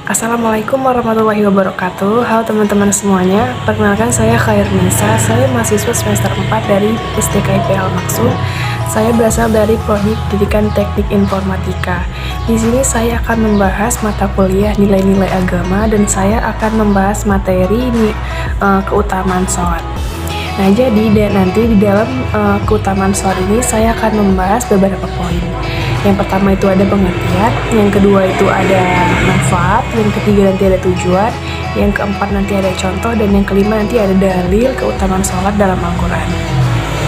Assalamualaikum warahmatullahi wabarakatuh. Halo teman-teman semuanya. Perkenalkan saya Khairnisa. Saya mahasiswa semester 4 dari STKIP Al-Maksum. Saya berasal dari Prodi Pendidikan Teknik Informatika. Di sini saya akan membahas mata kuliah nilai-nilai agama dan saya akan membahas materi keutamaan sholat. Nah, jadi nanti di dalam keutamaan sholat ini saya akan membahas beberapa poin. Yang pertama itu ada pengertian, yang kedua itu ada manfaat, yang ketiga nanti ada tujuan, yang keempat nanti ada contoh, dan yang kelima nanti ada dalil keutamaan sholat dalam Al-Quran.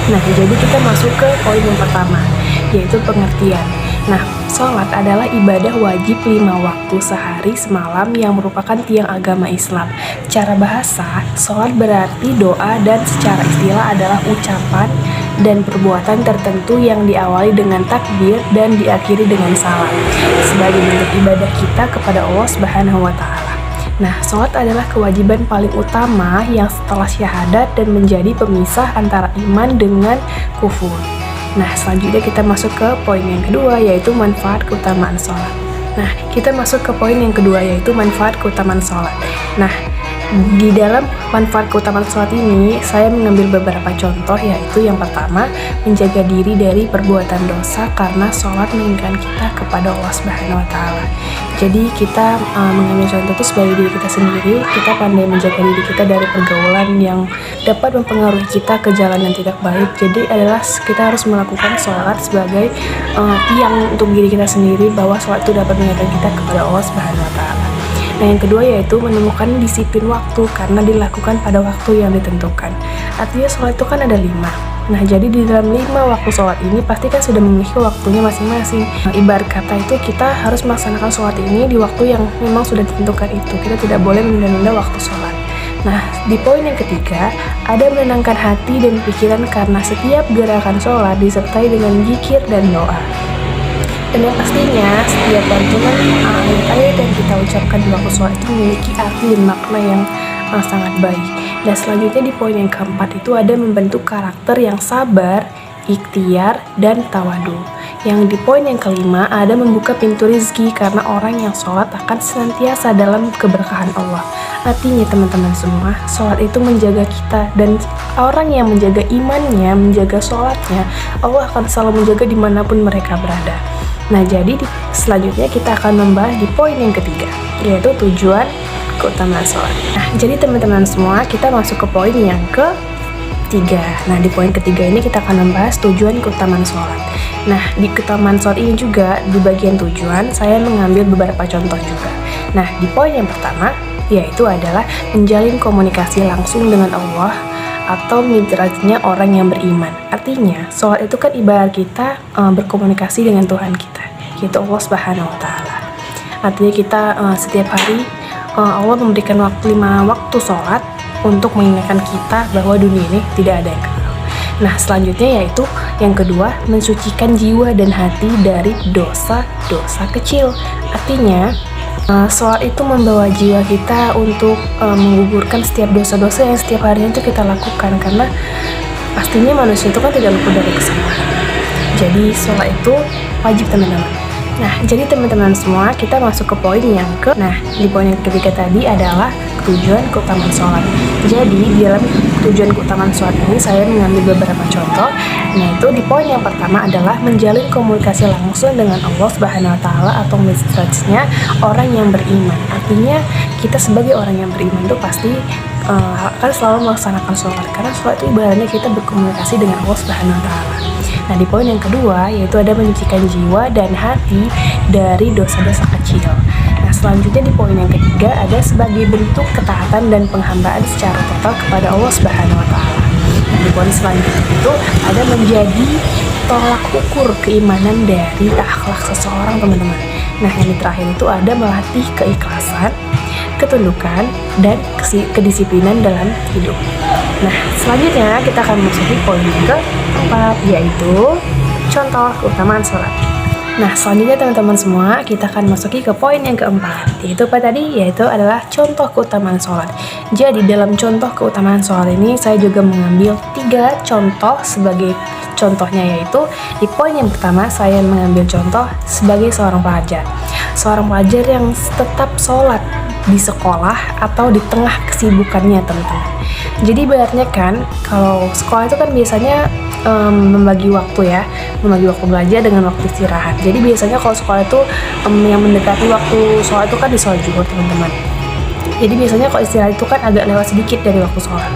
Nah, jadi kita masuk ke poin yang pertama, yaitu pengertian. Nah, sholat adalah ibadah wajib 5 waktu sehari semalam yang merupakan tiang agama Islam. Secara bahasa, sholat berarti doa dan secara istilah adalah ucapan dan perbuatan tertentu yang diawali dengan takbir dan diakhiri dengan salam sebagai bentuk ibadah kita kepada Allah Subhanahu wa Ta'ala. Nah, sholat adalah kewajiban paling utama yang setelah syahadat dan menjadi pemisah antara iman dengan kufur. Nah, selanjutnya kita masuk ke poin yang kedua, yaitu manfaat keutamaan sholat. Nah, kita masuk ke poin yang kedua, yaitu manfaat keutamaan sholat. Nah, di dalam manfaat keutamaan sholat ini, saya mengambil beberapa contoh, yaitu yang pertama, menjaga diri dari perbuatan dosa karena sholat mengingatkan kita kepada Allah Subhanahu wa Ta'ala. Jadi kita mengambil contoh itu sebagai diri kita sendiri, kita pandai menjaga diri kita dari pergaulan yang dapat mempengaruhi kita ke jalan yang tidak baik. Jadi adalah kita harus melakukan sholat sebagai tiang untuk diri kita sendiri, bahwa sholat itu dapat mengingatkan kita kepada Allah Subhanahu wa Ta'ala. Nah, yang kedua yaitu menemukan disiplin waktu karena dilakukan pada waktu yang ditentukan. Artinya sholat itu kan ada 5. Nah, jadi di dalam 5 waktu sholat ini pasti kan sudah memiliki waktunya masing-masing. Nah, ibarat kata itu kita harus melaksanakan sholat ini di waktu yang memang sudah ditentukan itu. Kita tidak boleh menunda-nunda waktu sholat. Nah, di poin yang ketiga, ada menenangkan hati dan pikiran karena setiap gerakan sholat disertai dengan zikir dan doa. Dan yang pastinya, setiap lantunan ayat-ayat yang kita ucapkan di waktu sholat itu memiliki arti dan makna yang sangat baik. Dan selanjutnya di poin yang keempat itu ada membentuk karakter yang sabar, ikhtiar, dan tawadu. Yang di poin yang kelima ada membuka pintu rezeki karena orang yang sholat akan senantiasa dalam keberkahan Allah. Artinya teman-teman semua, sholat itu menjaga kita, dan orang yang menjaga imannya, menjaga sholatnya, Allah akan selalu menjaga dimanapun mereka berada. Nah, jadi selanjutnya kita akan membahas di poin yang ketiga, yaitu tujuan keutamaan sholat. Nah, jadi teman-teman semua, kita masuk ke poin yang ketiga. Nah, di poin ketiga ini kita akan membahas tujuan keutamaan sholat. Nah, di keutamaan sholat ini juga, di bagian tujuan, saya mengambil beberapa contoh juga. Nah, di poin yang pertama, yaitu adalah menjalin komunikasi langsung dengan Allah atau midrajnya orang yang beriman. Artinya, sholat itu kan ibarat kita berkomunikasi dengan Tuhan kita, yaitu Allah Subhanahu wa Ta'ala. Artinya kita setiap hari Allah memberikan 5 waktu sholat untuk mengingatkan kita bahwa dunia ini tidak ada yang kekal. Nah, selanjutnya yaitu yang kedua, mensucikan jiwa dan hati dari dosa-dosa kecil. Artinya, sholat itu membawa jiwa kita untuk menggugurkan setiap dosa-dosa yang setiap harinya itu kita lakukan, karena pastinya manusia itu kan tidak luput dari kesalahan. Jadi sholat itu wajib, teman-teman. Nah, jadi teman-teman semua, kita masuk ke poin yang di poin yang ketiga tadi adalah tujuan keutamaan sholat. Jadi di dalam tujuan keutamaan sholat ini saya mengambil beberapa contoh. Nah, itu di poin yang pertama adalah menjalin komunikasi langsung dengan Allah Subhanahu wa Ta'ala atau mistrajnya orang yang beriman. Artinya kita sebagai orang yang beriman itu pasti akan selalu melaksanakan sholat, karena sholat itu ibaratnya kita berkomunikasi dengan Allah Subhanahu wa Ta'ala. Nah, di poin yang kedua yaitu ada menyucikan jiwa dan hati dari dosa-dosa kecil. Nah, selanjutnya di poin yang ketiga ada sebagai bentuk ketaatan dan penghambaan secara total kepada Allah Subhanahu wa Ta'ala. Nah, di poin selanjutnya itu ada menjadi tolak ukur keimanan dari akhlak seseorang, teman-teman. Nah, yang terakhir itu ada melatih keikhlasan, ketundukan, dan kedisiplinan dalam hidup. Nah, selanjutnya kita akan masuk di poin yang keempat, yaitu contoh keutamaan sholat. Nah, selanjutnya teman-teman semua, kita akan masuki ke poin yang keempat, yaitu apa tadi? Yaitu adalah contoh keutamaan sholat. Jadi, dalam contoh keutamaan sholat ini, saya juga mengambil 3 contoh sebagai contohnya, yaitu di poin yang pertama, saya mengambil contoh sebagai seorang pelajar. Seorang pelajar yang tetap sholat di sekolah atau di tengah kesibukannya, teman-teman. Jadi, ibaratnya kan, kalau sekolah itu kan biasanya membagi waktu belajar dengan waktu istirahat. Jadi biasanya kalau sekolah itu yang mendekati waktu sholat itu kan di sholat zuhur, teman-teman. Jadi biasanya kalau istirahat itu kan agak lewat sedikit dari waktu sholat.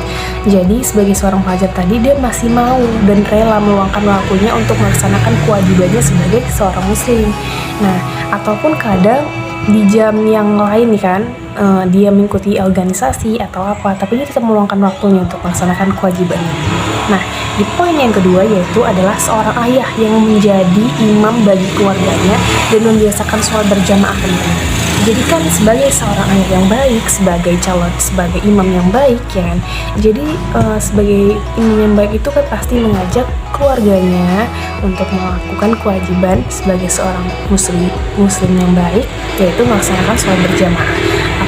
Jadi sebagai seorang pelajar tadi, dia masih mau dan rela meluangkan waktunya untuk melaksanakan kewajibannya sebagai seorang muslim. Nah, ataupun kadang di jam yang lain nih kan, dia mengikuti organisasi atau apa, tapi dia tetap meluangkan waktunya untuk melaksanakan kewajibannya. Nah, di poin yang kedua yaitu adalah seorang ayah yang menjadi imam bagi keluarganya dan membiasakan sholat berjamaah, teman-teman. Jadi kan sebagai seorang ayah yang baik, sebagai imam yang baik ya kan. Jadi sebagai imam yang baik itu kan pasti mengajak keluarganya untuk melakukan kewajiban sebagai seorang muslim yang baik, yaitu melaksanakan sholat berjamaah.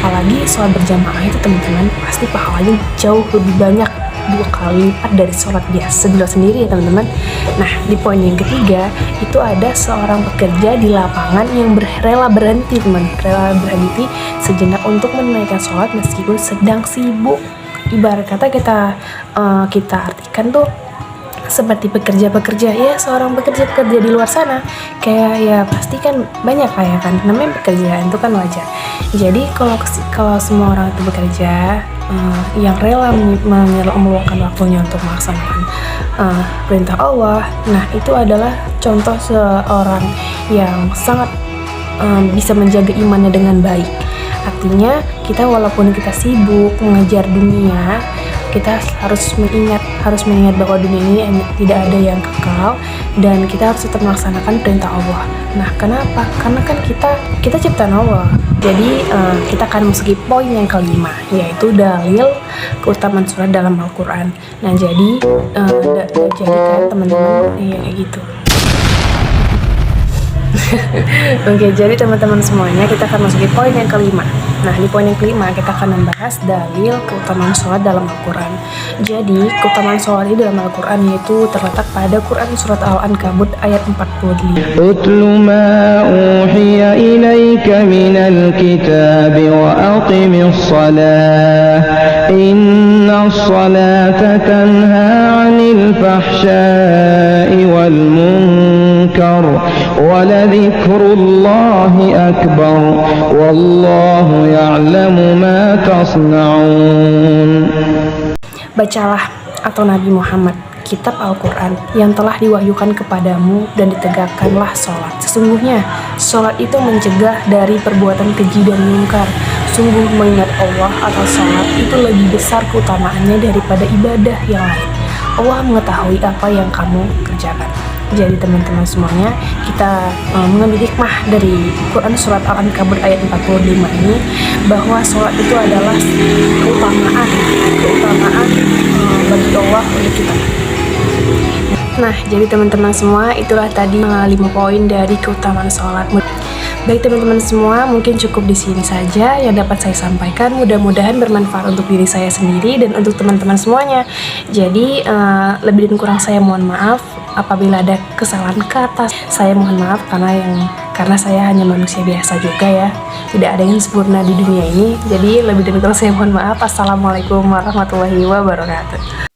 Apalagi sholat berjamaah itu, teman-teman, pasti pahalanya jauh lebih banyak, 2 kali lipat dari sholat biasa sendiri ya, teman-teman. Nah, di poin yang ketiga itu ada seorang pekerja di lapangan yang rela berhenti sejenak untuk menunaikan sholat meskipun sedang sibuk. Ibarat kata kita artikan tuh seperti pekerja-pekerja ya, seorang pekerja di luar sana, kayak ya pasti kan banyak lah ya kan, namanya pekerjaan itu kan wajar. Jadi kalau semua orang itu bekerja, yang rela meluangkan waktunya untuk melaksanakan perintah Allah, nah itu adalah contoh seorang yang sangat bisa menjaga imannya dengan baik. Artinya kita walaupun kita sibuk mengejar dunia, kita harus mengingat bahwa dunia ini tidak ada yang kekal dan kita harus tetap melaksanakan perintah Allah. Nah, kenapa? Karena kan kita ciptaan Allah. Jadi kita akan masuki poin yang kelima, yaitu dalil keutamaan surat dalam Al-Quran. Nah, jadi kan teman-teman ya kayak gitu. Oke, jadi teman-teman semuanya, kita akan masuki poin yang kelima. Nah, di poin yang kelima kita akan membahas dalil keutamaan sholat dalam Al-Quran. Jadi, keutamaan sholat ini dalam Al-Quran yaitu terletak pada Quran surat Al-Ankabut ayat 45. Utlu ma uhiya ilaika minal kitab wa aqimis salah. Innas salata tanha 'anil fahsya'i wal munkar. Waladhikrullahi akbar. Wallahu ya'lamu ma tasna'un. Bacalah atau Nabi Muhammad kitab Al-Quran yang telah diwahyukan kepadamu dan ditegakkanlah sholat. Sesungguhnya sholat itu mencegah dari perbuatan keji dan munkar. Sungguh mengingat Allah atau sholat itu lebih besar keutamaannya daripada ibadah yang lain. Allah mengetahui apa yang kamu kerjakan. Jadi teman-teman semuanya, kita mengambil hikmah dari Quran surat Al-Ankabut ayat 45 ini, bahwa sholat itu adalah keutamaan bagi Allah untuk kita. Nah, jadi teman-teman semua, itulah tadi 5 poin dari keutamaan sholat. Baik teman-teman semua, mungkin cukup di sini saja yang dapat saya sampaikan. Mudah-mudahan bermanfaat untuk diri saya sendiri dan untuk teman-teman semuanya. Jadi lebih dan kurang saya mohon maaf apabila ada kesalahan kata. Saya mohon maaf karena saya hanya manusia biasa juga ya. Tidak ada yang sempurna di dunia ini. Jadi lebih dan kurang saya mohon maaf. Assalamualaikum warahmatullahi wabarakatuh.